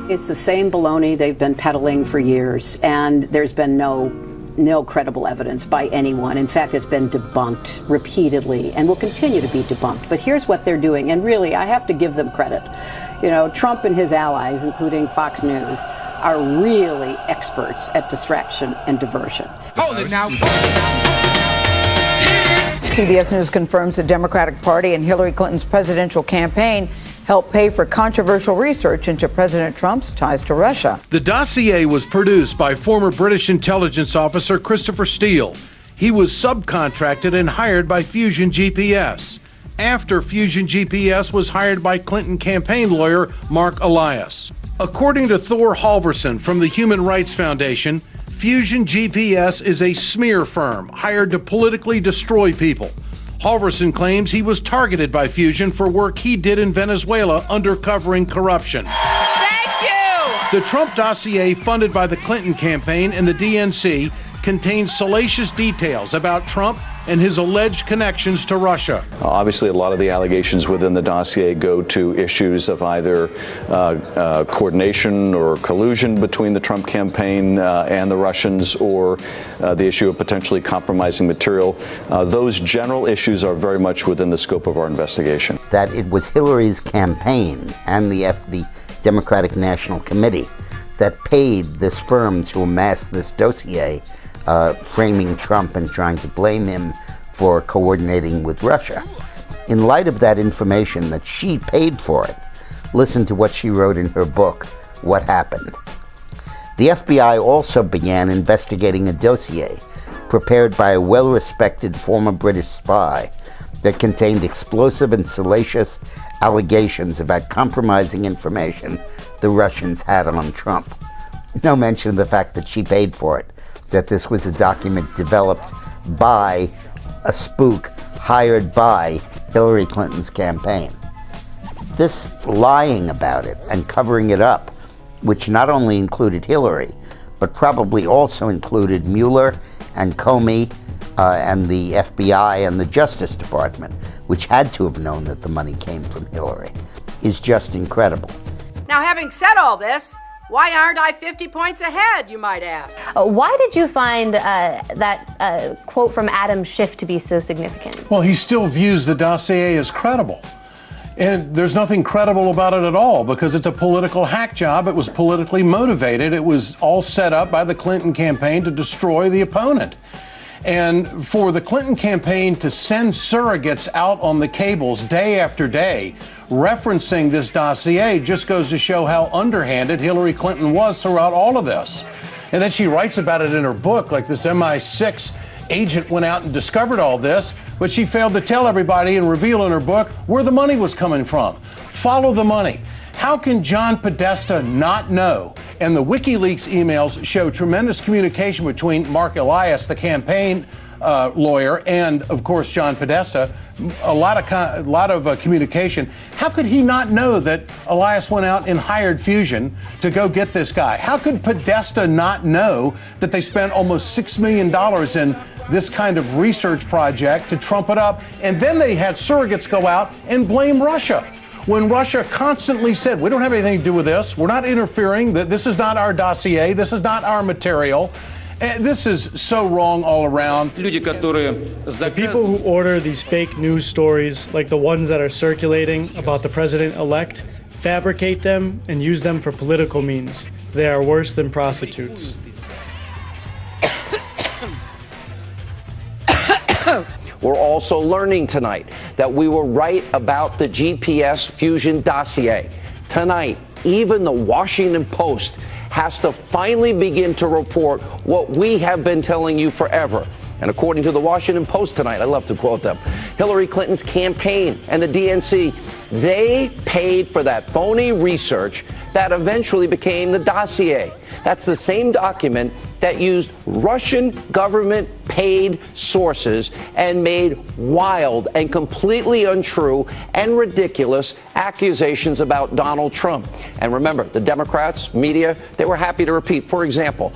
It's the same baloney they've been peddling for years, and there's been no credible evidence by anyone. In fact, it's been debunked repeatedly and will continue to be debunked. But here's what they're doing, and really, I have to give them credit. You know, Trump and his allies, including Fox News, are really experts at distraction and diversion. Hold it now. CBS News confirms the Democratic Party and Hillary Clinton's presidential campaign helped pay for controversial research into President Trump's ties to Russia. The dossier was produced by former British intelligence officer Christopher Steele. He was subcontracted and hired by Fusion GPS. After Fusion GPS was hired by Clinton campaign lawyer Mark Elias. According to Thor Halvorson from the Human Rights Foundation, Fusion GPS is a smear firm hired to politically destroy people. Halvorson claims he was targeted by Fusion for work he did in Venezuela undercovering corruption. Thank you! The Trump dossier, funded by the Clinton campaign and the DNC, contains salacious details about Trump and his alleged connections to Russia. Obviously, a lot of the allegations within the dossier go to issues of either coordination or collusion between the Trump campaign and the Russians, or the issue of potentially compromising material. Those general issues are very much within the scope of our investigation. That it was Hillary's campaign and the Democratic National Committee that paid this firm to amass this dossier, framing Trump and trying to blame him for coordinating with Russia. In light of that information, that she paid for it, listen to what she wrote in her book, What Happened. The FBI also began investigating a dossier prepared by a well-respected former British spy that contained explosive and salacious allegations about compromising information the Russians had on Trump. No mention of the fact that she paid for it, that this was a document developed by a spook hired by Hillary Clinton's campaign. This lying about it and covering it up, which not only included Hillary, but probably also included Mueller and Comey and the FBI and the Justice Department, which had to have known that the money came from Hillary, is just incredible. Now, having said all this, why aren't I 50 points ahead, you might ask? Why did you find that quote from Adam Schiff to be so significant? Well, he still views the dossier as credible. And there's nothing credible about it at all because it's a political hack job. It was politically motivated. It was all set up by the Clinton campaign to destroy the opponent. And for the Clinton campaign to send surrogates out on the cables day after day, referencing this dossier, just goes to show how underhanded Hillary Clinton was throughout all of this. And then she writes about it in her book, like this MI6 agent went out and discovered all this, but she failed to tell everybody and reveal in her book where the money was coming from. Follow the money. How can John Podesta not know? And the WikiLeaks emails show tremendous communication between Mark Elias, the campaign lawyer, and of course John Podesta. A lot of communication. How could he not know that Elias went out and hired Fusion to go get this guy? How could Podesta not know that they spent almost $6 million in this kind of research project to trump it up? And then they had surrogates go out and blame Russia, when Russia constantly said, we don't have anything to do with this. We're not interfering. This is not our dossier. This is not our material. This is so wrong all around. The people who order these fake news stories, like the ones that are circulating about the president-elect, fabricate them and use them for political means. They are worse than prostitutes. We're also learning tonight that we were right about the GPS Fusion dossier. Tonight, even the Washington Post has to finally begin to report what we have been telling you forever. And according to the Washington Post tonight, I love to quote them, Hillary Clinton's campaign and the DNC, they paid for that phony research that eventually became the dossier. That's the same document that used Russian government-paid sources and made wild and completely untrue and ridiculous accusations about Donald Trump. And remember, the Democrats, media, they were happy to repeat, for example,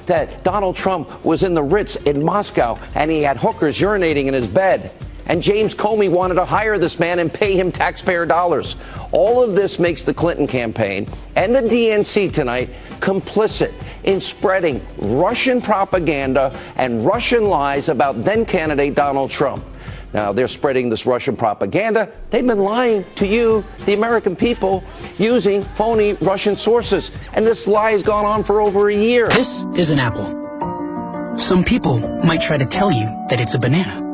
that Donald Trump was in the Ritz in Moscow and he had hookers urinating in his bed. And James Comey wanted to hire this man and pay him taxpayer dollars. All of this makes the Clinton campaign and the DNC tonight complicit in spreading Russian propaganda and Russian lies about then-candidate Donald Trump. Now, they're spreading this Russian propaganda. They've been lying to you, the American people, using phony Russian sources. And this lie has gone on for over a year. This is an apple. Some people might try to tell you that it's a banana.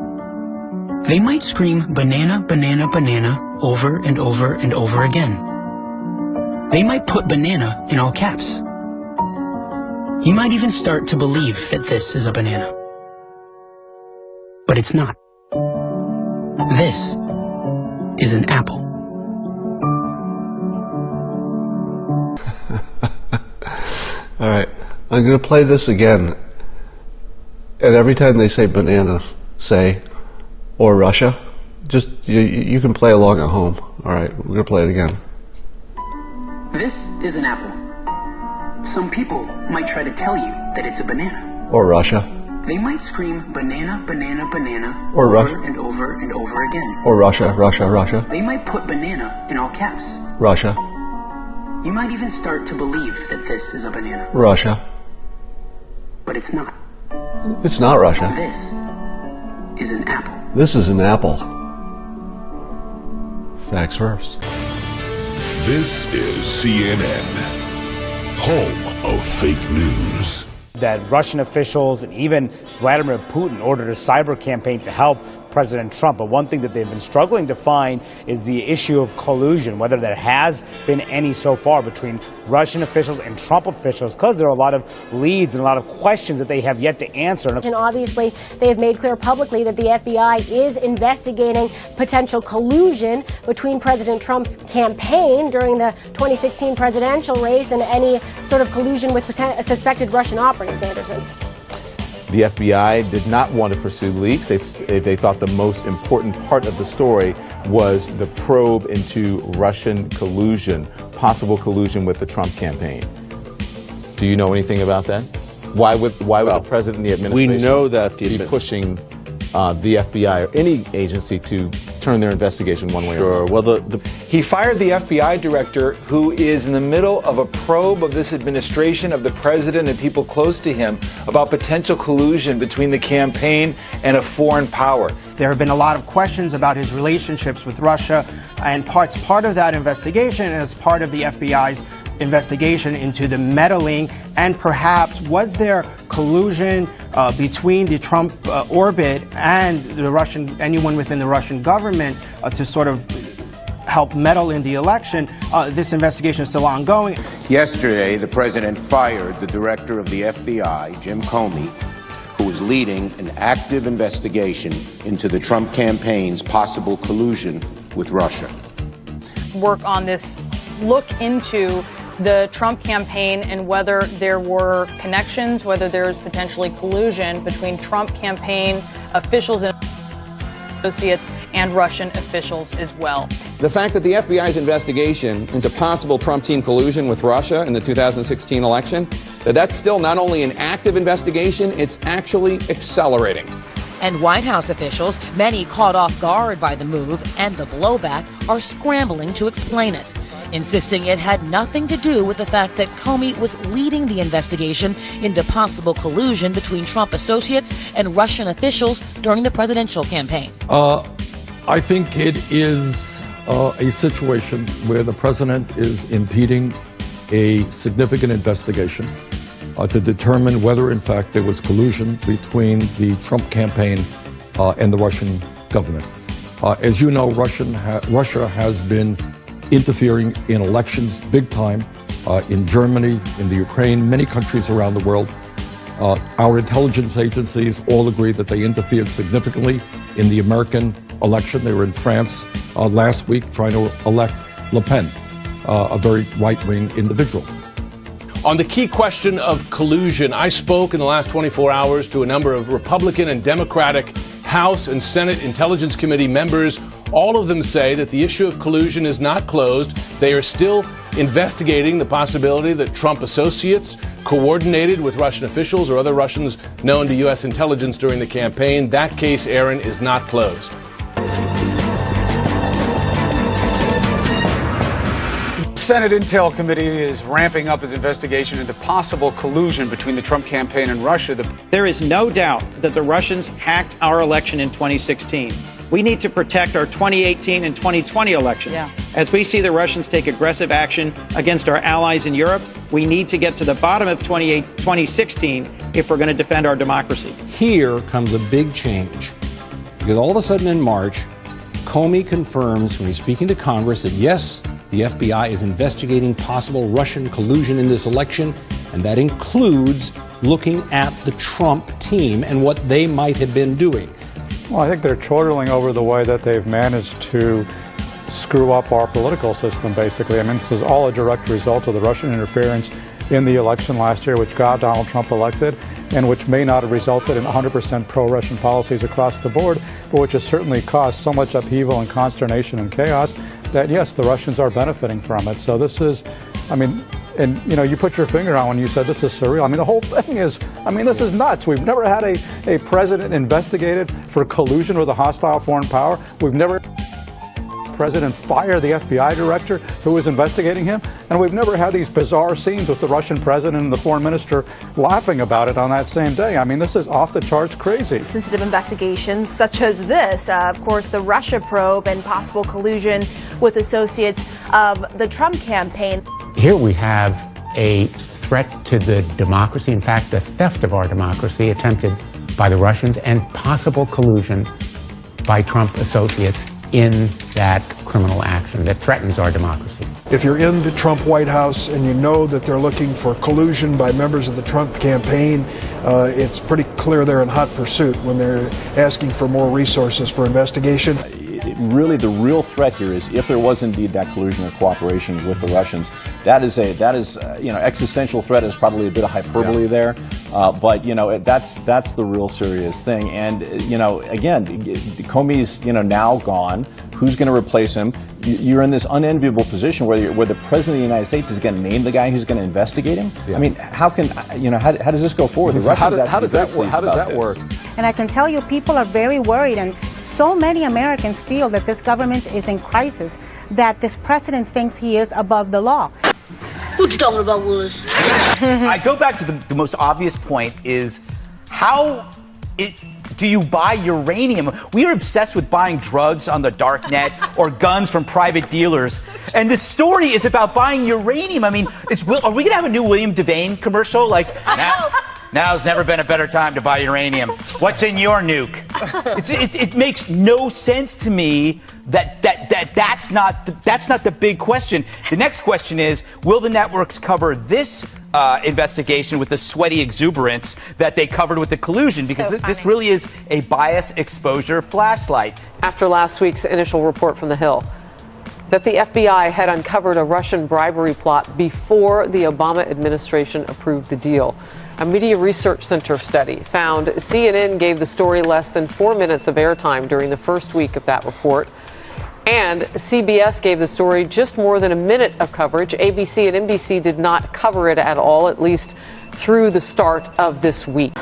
They might scream banana, banana, banana over and over and over again. They might put banana in all caps. You might even start to believe that this is a banana. But it's not. This is an apple. All right, I'm going to play this again. And every time they say banana, say, or Russia, just, you can play along at home. All right, we're going to play it again. This is an apple. Some people might try to tell you that it's a banana. Or Russia. They might scream banana, banana, banana Or over Russia. and over and over again. Or Russia, Russia, Russia. They might put banana in all caps. Russia, You might even start to believe that this is a banana. Russia. But it's not. It's not Russia. This is an apple. This is an apple. Facts first. This is CNN, home of fake news. That Russian officials and even Vladimir Putin ordered a cyber campaign to help President Trump. But one thing that they've been struggling to find is the issue of collusion, whether there has been any so far between Russian officials and Trump officials, because there are a lot of leads and a lot of questions that they have yet to answer. And obviously, they have made clear publicly that the FBI is investigating potential collusion between President Trump's campaign during the 2016 presidential race and any sort of collusion with suspected Russian operatives, Anderson. The FBI did not want to pursue leaks. They thought the most important part of the story was the probe into Russian collusion, possible collusion with the Trump campaign. Do you know anything about that? Why would the president and the administration we know that be pushing the FBI or any agency to turn their investigation one way or another? Well, he fired the FBI director who is in the middle of a probe of this administration, of the president and people close to him about potential collusion between the campaign and a foreign power. There have been a lot of questions about his relationships with Russia, and part of that investigation is part of the FBI's investigation into the meddling, and perhaps was there collusion between the Trump orbit and the Russian, anyone within the Russian government to sort of help meddle in the election. This investigation is still ongoing. Yesterday, the president fired the director of the FBI, Jim Comey, who was leading an active investigation into the Trump campaign's possible collusion with Russia. Work on this look into the Trump campaign and whether there were connections, whether there's potentially collusion between Trump campaign officials and associates and Russian officials as well. The fact that the FBI's investigation into possible Trump team collusion with Russia in the 2016 election, that's still not only an active investigation, it's actually accelerating. And White House officials, many caught off guard by the move and the blowback, are scrambling to explain it, insisting it had nothing to do with the fact that Comey was leading the investigation into possible collusion between Trump associates and Russian officials during the presidential campaign. I think it is a situation where the president is impeding a significant investigation to determine whether, in fact, there was collusion between the Trump campaign and the Russian government. As you know, Russia has been interfering in elections big time in Germany, in the Ukraine, many countries around the world. Our intelligence agencies all agree that they interfered significantly in the American election. They were in France last week trying to elect Le Pen, a very right-wing individual. On the key question of collusion, I spoke in the last 24 hours to a number of Republican and Democratic House and Senate Intelligence Committee members. All of them say that the issue of collusion is not closed. They are still investigating the possibility that Trump associates coordinated with Russian officials or other Russians known to U.S. intelligence during the campaign. That case, Aaron, is not closed. Senate Intel Committee is ramping up its investigation into possible collusion between the Trump campaign and Russia. There is no doubt that the Russians hacked our election in 2016. We need to protect our 2018 and 2020 elections. As we see the Russians take aggressive action against our allies in Europe, we need to get to the bottom of 2016 if we're going to defend our democracy. Here comes a big change, because all of a sudden in March, Comey confirms when he's speaking to Congress that yes, the FBI is investigating possible Russian collusion in this election, and that includes looking at the Trump team and what they might have been doing. Well, I think they're chortling over the way that they've managed to screw up our political system, basically. I mean, this is all a direct result of the Russian interference in the election last year, which got Donald Trump elected, and which may not have resulted in 100% pro-Russian policies across the board, but which has certainly caused so much upheaval and consternation and chaos that, yes, the Russians are benefiting from it. So this is, I mean, and, you know, you put your finger on when you said this is surreal. I mean, the whole thing is, I mean, this is nuts. We've never had a president investigated for collusion with a hostile foreign power. We've never president fire the FBI director who was investigating him. And we've never had these bizarre scenes with the Russian president and the foreign minister laughing about it on that same day. I mean, this is off the charts crazy. Sensitive investigations such as this, of course, the Russia probe and possible collusion with associates of the Trump campaign. Here we have a threat to the democracy, in fact, the theft of our democracy attempted by the Russians, and possible collusion by Trump associates in that criminal action that threatens our democracy. If you're in the Trump White House and you know that they're looking for collusion by members of the Trump campaign, it's pretty clear they're in hot pursuit when they're asking for more resources for investigation. Really, the real threat here is if there was indeed that collusion or cooperation with the Russians. That is existential threat is probably a bit of hyperbole there, but that's the real serious thing. And again, Comey's now gone. Who's going to replace him? You're in this unenviable position where the president of the United States is going to name the guy who's going to investigate him. I mean, how does this go forward? The Russians how does that work? And I can tell you, people are very worried, and so many Americans feel that this government is in crisis, that this president thinks he is above the law. What you talking about, Willis? I go back to the most obvious point is do you buy uranium? We are obsessed with buying drugs on the dark net or guns from private dealers. And this story is about buying uranium. I mean, are we going to have a new William Devane commercial? Like, now's never been a better time to buy uranium. What's in your nuke? It makes no sense to me that's not the big question. The next question is, will the networks cover this investigation with the sweaty exuberance that they covered with the collusion? Because this really is a bias exposure flashlight. After last week's initial report from The Hill that the FBI had uncovered a Russian bribery plot before the Obama administration approved the deal. A Media Research Center study found CNN gave the story less than 4 minutes of airtime during the first week of that report. And CBS gave the story just more than a minute of coverage. ABC and NBC did not cover it at all, at least through the start of this week.